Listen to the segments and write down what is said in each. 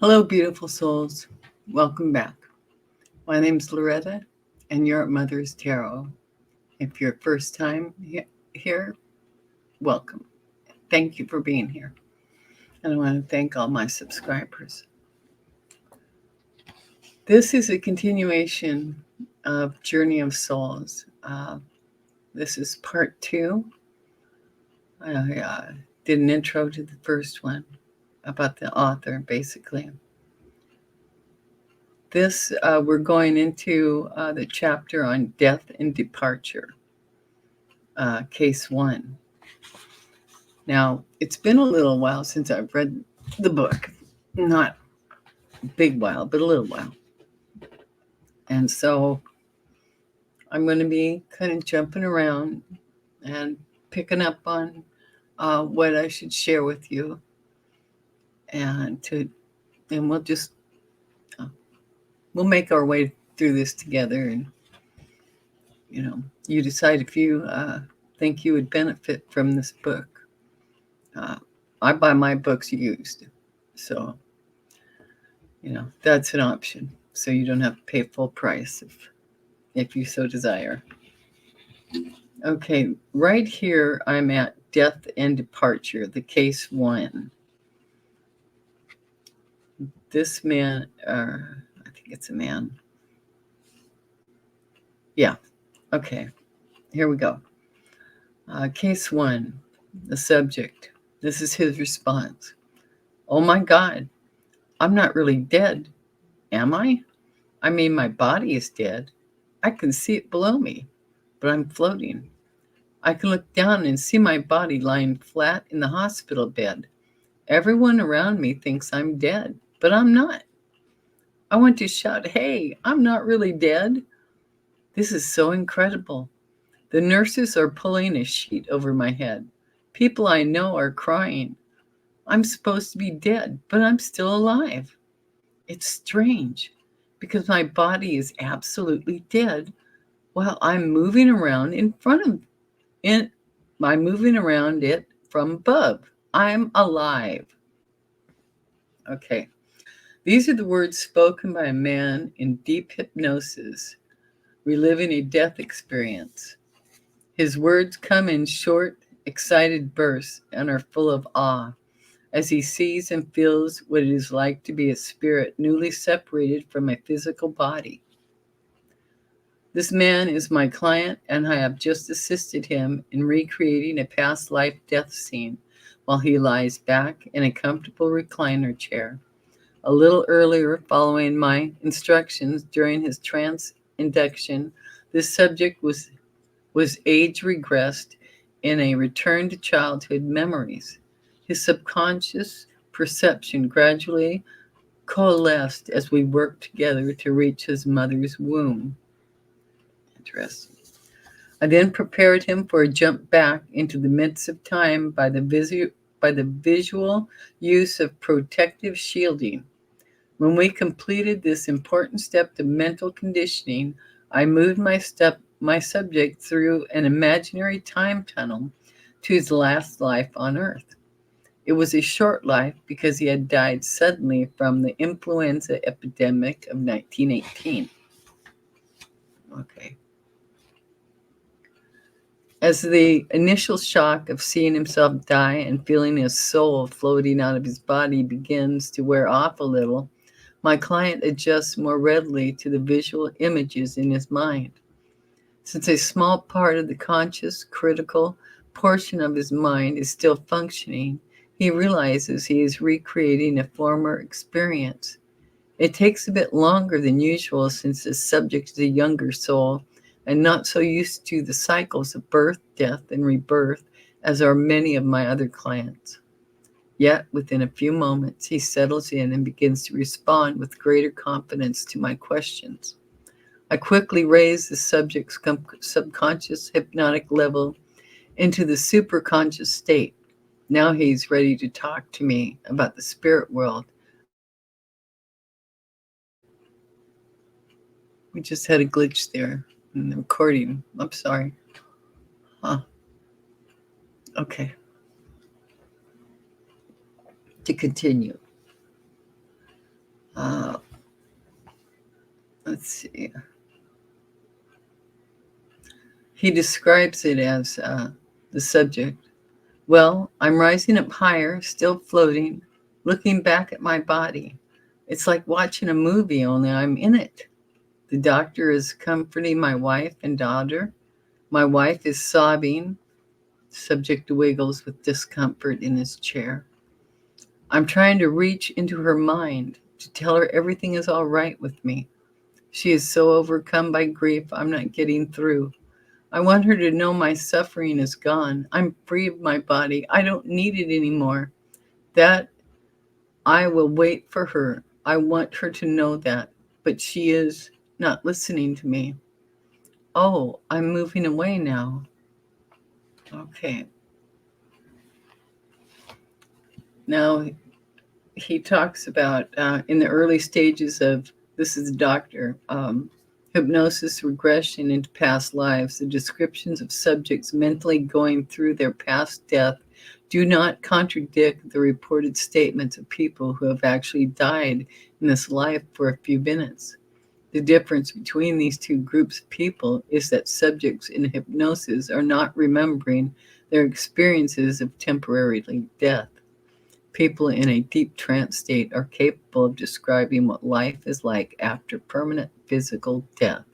Hello, beautiful souls. Welcome back. My name's Loretta, and you're at Mother's Tarot. If you're first time here, welcome. Thank you for being here. And I want to thank all my subscribers. This is a continuation of Journey of Souls. This is part 2. I did an intro to the first one about the author, basically. This, we're going into the chapter on death and departure, case 1. Now, it's been a little while since I've read the book. Not a big while, but a little while. And so I'm going to be kind of jumping around and picking up on what I should share with you. And we'll just, we'll make our way through this together. And, you decide if you think you would benefit from this book. I buy my books used. So, that's an option. So you don't have to pay full price if you so desire. Okay, right here I'm at death and departure, the case 1. This man, I think it's a man. Yeah, okay, here we go. Case 1, the subject. This is his response. Oh my God, I'm not really dead, am I? I mean, my body is dead. I can see it below me, but I'm floating. I can look down and see my body lying flat in the hospital bed. Everyone around me thinks I'm dead, but I'm not. I want to shout, hey, I'm not really dead. This is so incredible. The nurses are pulling a sheet over my head. People I know are crying. I'm supposed to be dead, but I'm still alive. It's strange because my body is absolutely dead while I'm moving around in front of it. I'm moving around it from above. I'm alive. Okay. These are the words spoken by a man in deep hypnosis, reliving a death experience. His words come in short, excited bursts and are full of awe as he sees and feels what it is like to be a spirit newly separated from a physical body. This man is my client, and I have just assisted him in recreating a past life death scene while he lies back in a comfortable recliner chair. A little earlier, following my instructions during his trance induction, this subject was age regressed in a return to childhood memories. His subconscious perception gradually coalesced as we worked together to reach his mother's womb. Interesting. I then prepared him for a jump back into the midst of time by the visual use of protective shielding. When we completed this important step to mental conditioning, I moved my subject through an imaginary time tunnel to his last life on Earth. It was a short life because he had died suddenly from the influenza epidemic of 1918. Okay. As the initial shock of seeing himself die and feeling his soul floating out of his body begins to wear off a little, my client adjusts more readily to the visual images in his mind. Since a small part of the conscious, critical portion of his mind is still functioning, he realizes he is recreating a former experience. It takes a bit longer than usual since the subject is a younger soul and not so used to the cycles of birth, death, and rebirth as are many of my other clients. Yet, within a few moments, he settles in and begins to respond with greater confidence to my questions. I quickly raise the subject's subconscious hypnotic level into the superconscious state. Now he's ready to talk to me about the spirit world. We just had a glitch there in the recording. I'm sorry. Okay. To continue. let's see. He describes it as the subject. Well, I'm rising up higher, still floating, looking back at my body. It's like watching a movie, only I'm in it. The doctor is comforting my wife and daughter. My wife is sobbing. Subject wiggles with discomfort in his chair. I'm trying to reach into her mind to tell her everything is all right with me. She is so overcome by grief, I'm not getting through. I want her to know my suffering is gone. I'm free of my body. I don't need it anymore. That I will wait for her. I want her to know that. But she is not listening to me. Oh, I'm moving away now. Okay. Now, he talks about in the early stages of, this is the doctor, hypnosis regression into past lives, the descriptions of subjects mentally going through their past death do not contradict the reported statements of people who have actually died in this life for a few minutes. The difference between these two groups of people is that subjects in hypnosis are not remembering their experiences of temporary death. People in a deep trance state are capable of describing what life is like after permanent physical death.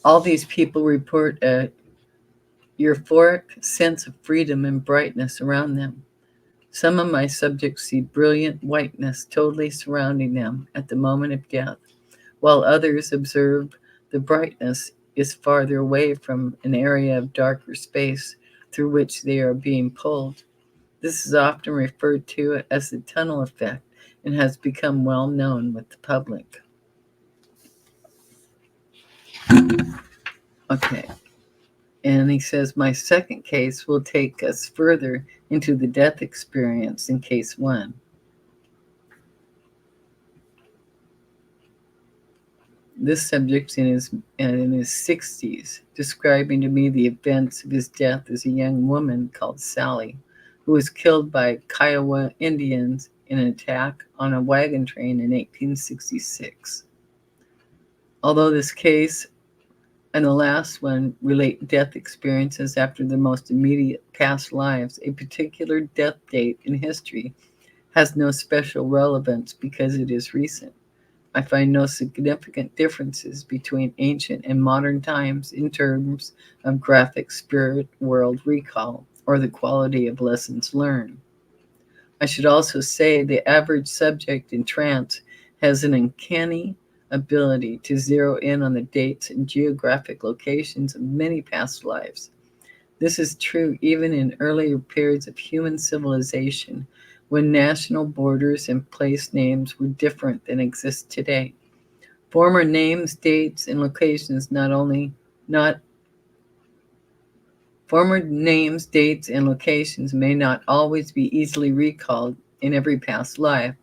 All these people report a euphoric sense of freedom and brightness around them. Some of my subjects see brilliant whiteness totally surrounding them at the moment of death, while others observe the brightness is farther away from an area of darker space through which they are being pulled. This is often referred to as the tunnel effect and has become well known with the public. Okay. And he says, my second case will take us further into the death experience in case 1. This subject in his 60s, describing to me the events of his death as a young woman called Sally, who was killed by Kiowa Indians in an attack on a wagon train in 1866. Although this case and the last one relate death experiences after the most immediate past lives, a particular death date in history has no special relevance because it is recent. I find no significant differences between ancient and modern times in terms of graphic spirit world recall or the quality of lessons learned. I should also say the average subject in trance has an uncanny ability to zero in on the dates and geographic locations of many past lives. This is true even in earlier periods of human civilization, when national borders and place names were different than exist today. Former names, dates, and locations may not always be easily recalled in every past life,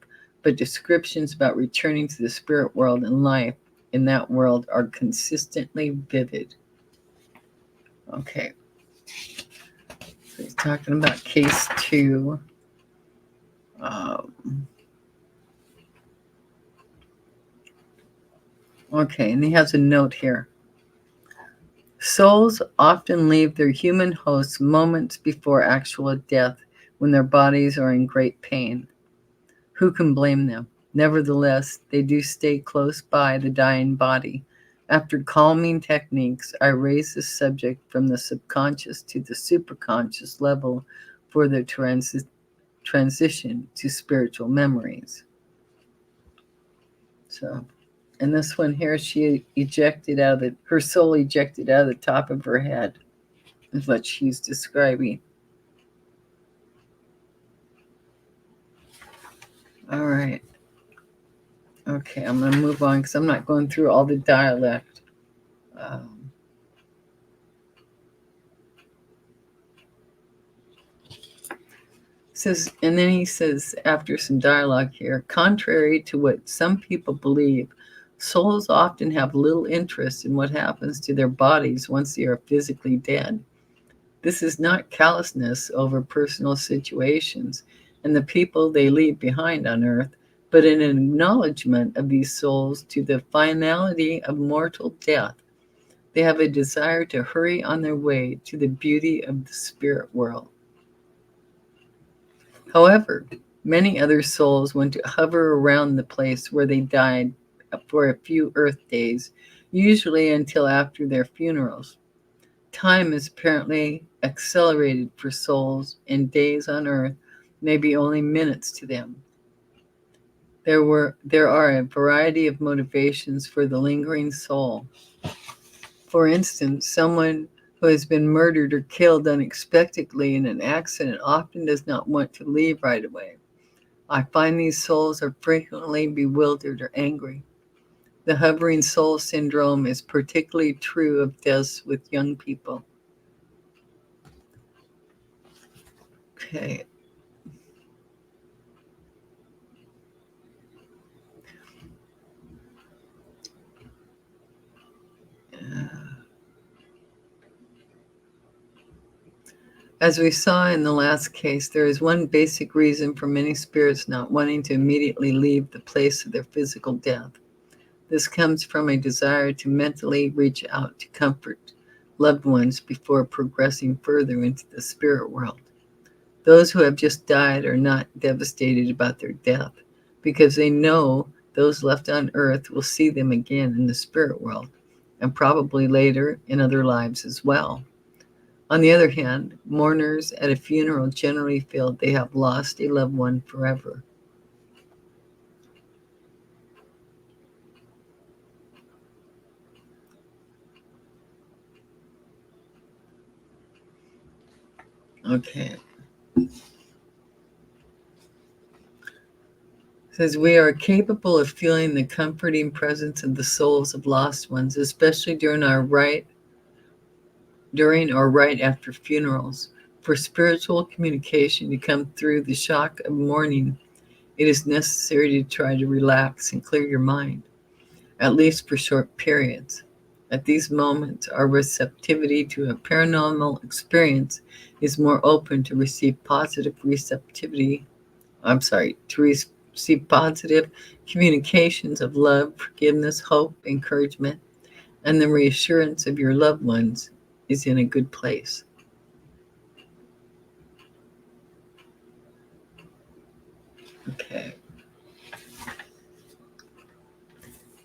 but descriptions about returning to the spirit world and life in that world are consistently vivid. Okay. So he's talking about case 2. Okay, and he has a note here. Souls often leave their human hosts moments before actual death when their bodies are in great pain. Who can blame them? Nevertheless, they do stay close by the dying body. After calming techniques, I raise the subject from the subconscious to the superconscious level for the transition to spiritual memories. So, and this one here, her soul ejected out of the top of her head, is what she's describing. All right. Okay, I'm going to move on because I'm not going through all the dialect. And then he says, after some dialogue here, contrary to what some people believe, souls often have little interest in what happens to their bodies once they are physically dead. This is not callousness over personal situations and the people they leave behind on earth, but an acknowledgement of these souls to the finality of mortal death. They have a desire to hurry on their way to the beauty of the spirit world. However, many other souls want to hover around the place where they died for a few earth days, usually until after their funerals. Time is apparently accelerated for souls, and days on earth may be only minutes to them. There are a variety of motivations for the lingering soul. For instance, someone who has been murdered or killed unexpectedly in an accident often does not want to leave right away. I find these souls are frequently bewildered or angry. The hovering soul syndrome is particularly true of deaths with young people. Okay. As we saw in the last case, there is one basic reason for many spirits not wanting to immediately leave the place of their physical death. This comes from a desire to mentally reach out to comfort loved ones before progressing further into the spirit world. Those who have just died are not devastated about their death because they know those left on earth will see them again in the spirit world and probably later in other lives as well. On the other hand, mourners at a funeral generally feel they have lost a loved one forever. Okay. It says we are capable of feeling the comforting presence of the souls of lost ones, especially during or right after funerals. For spiritual communication to come through the shock of mourning, it is necessary to try to relax and clear your mind, at least for short periods. At these moments, our receptivity to a paranormal experience is more open to receive positive communications of love, forgiveness, hope, encouragement, and the reassurance of your loved ones is in a good place. Okay.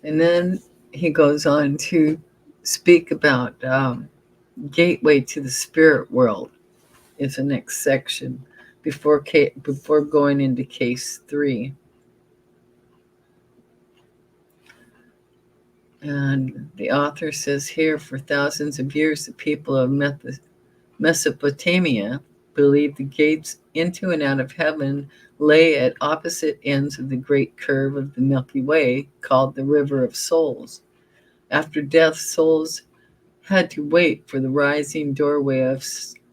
And then he goes on to speak about gateway to the spirit world is the next section before going into case 3. And the author says here, for thousands of years, the people of Mesopotamia believed the gates into and out of heaven lay at opposite ends of the great curve of the Milky Way, called the River of Souls. After death, souls had to wait for the rising doorway of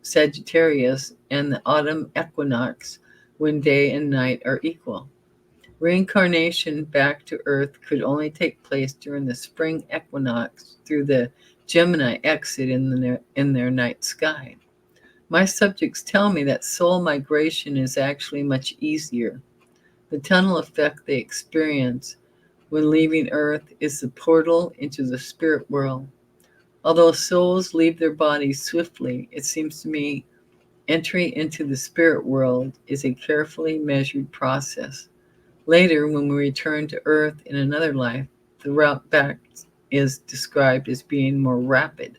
Sagittarius and the autumn equinox, when day and night are equal. Reincarnation back to Earth could only take place during the spring equinox through the Gemini exit in their night sky. My subjects tell me that soul migration is actually much easier. The tunnel effect they experience when leaving Earth is the portal into the spirit world. Although souls leave their bodies swiftly, it seems to me entry into the spirit world is a carefully measured process. Later, when we return to Earth in another life, the route back is described as being more rapid.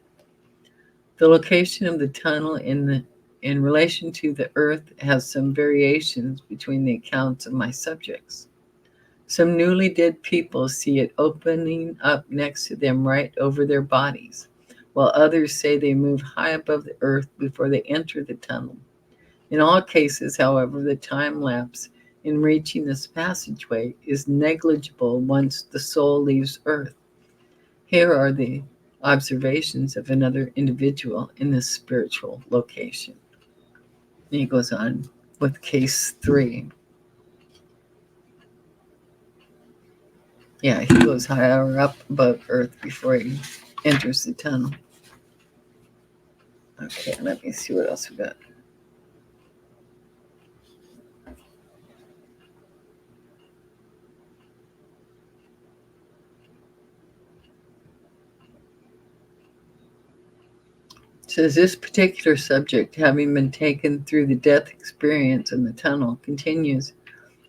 The location of the tunnel in relation to the Earth has some variations between the accounts of my subjects. Some newly dead people see it opening up next to them right over their bodies, while others say they move high above the Earth before they enter the tunnel. In all cases, however, the time lapse in reaching this passageway is negligible once the soul leaves Earth. Here are the observations of another individual in this spiritual location. And he goes on with case 3. Yeah, he goes higher up above Earth before he enters the tunnel. Okay, let me see what else we got. It says this particular subject, having been taken through the death experience in the tunnel, continues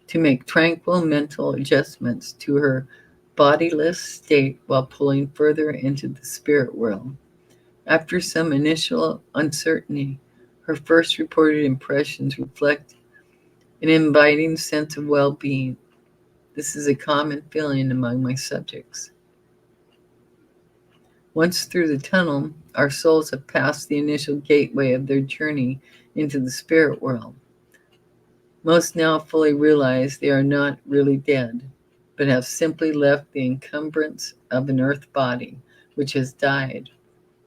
to make tranquil mental adjustments to her bodiless state while pulling further into the spirit world. After some initial uncertainty, her first reported impressions reflect an inviting sense of well being. This is a common feeling among my subjects. Once through the tunnel, our souls have passed the initial gateway of their journey into the spirit world. Most now fully realize they are not really dead, but have simply left the encumbrance of an earth body which has died.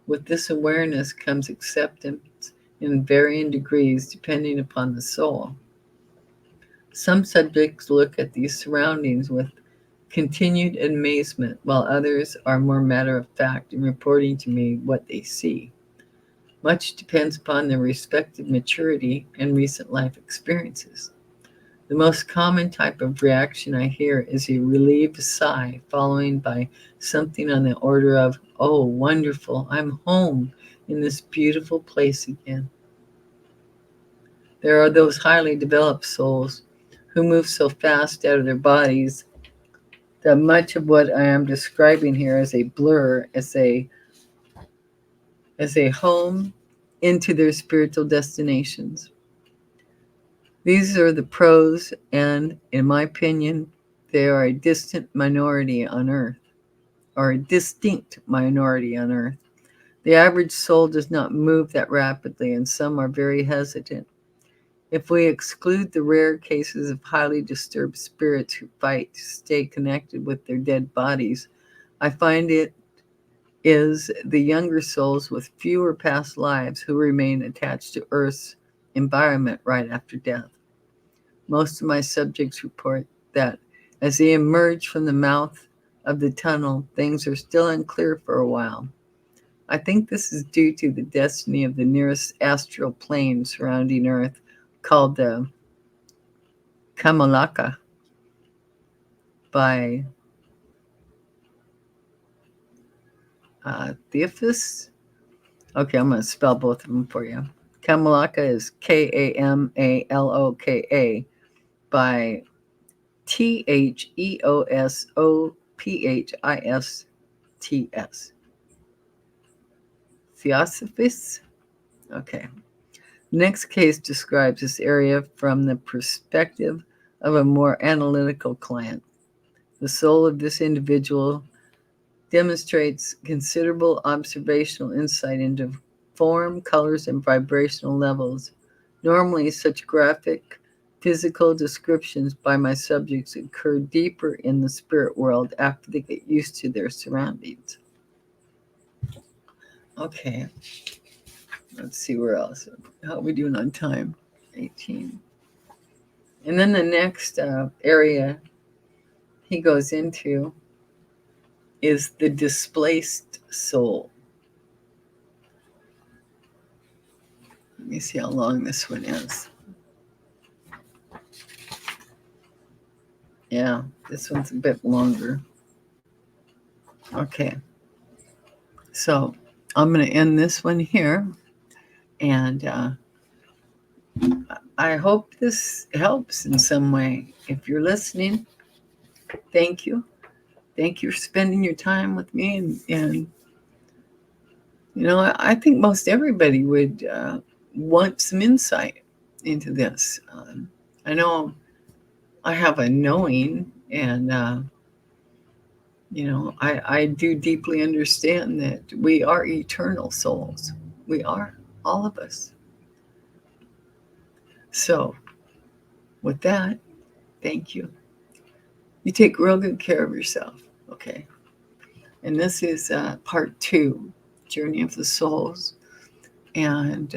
With this awareness comes acceptance in varying degrees depending upon the soul. Some subjects look at these surroundings with continued amazement, while others are more matter of fact in reporting to me what they see. Much depends upon their respective maturity and recent life experiences. The most common type of reaction I hear is a relieved sigh, followed by something on the order of, "Oh, wonderful, I'm home in this beautiful place again." There are those highly developed souls who move so fast out of their bodies that much of what I am describing here is a blur, as a home into their spiritual destinations. These are the pros, and in my opinion, they are a distant minority on earth, or a distinct minority on earth. The average soul does not move that rapidly, and some are very hesitant. If we exclude the rare cases of highly disturbed spirits who fight to stay connected with their dead bodies, I find it is the younger souls with fewer past lives who remain attached to Earth's environment right after death. Most of my subjects report that as they emerge from the mouth of the tunnel, things are still unclear for a while. I think this is due to the destiny of the nearest astral plane surrounding Earth, called the Kamalaka by Theophis. Okay, I'm going to spell both of them for you. Kamalaka is Kamaloka by Theosophists. Theosophist? Okay. Next case describes this area from the perspective of a more analytical client. The soul of this individual demonstrates considerable observational insight into form, colors, and vibrational levels. Normally, such graphic physical descriptions by my subjects occur deeper in the spirit world after they get used to their surroundings. Okay, let's see where else. How are we doing on time? 18. And then the next area he goes into is the displaced soul. Let me see how long this one is. Yeah, this one's a bit longer. Okay. So I'm going to end this one here. And I hope this helps in some way. If you're listening, thank you. Thank you for spending your time with me. And I think most everybody would want some insight into this. I know I have a knowing, and I do deeply understand that we are eternal souls. We are, all of us. So, with that, thank you. You take real good care of yourself, okay? And this is part 2, Journey of the Souls. And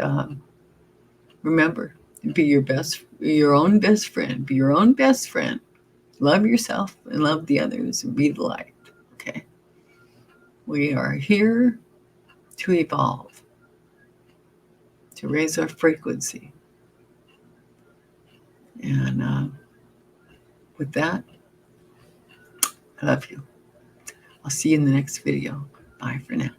remember, be your own best friend. Be your own best friend. Love yourself and love the others and be the light, okay? We are here to evolve. to raise our frequency. And with that, I love you. I'll see you in the next video. Bye for now.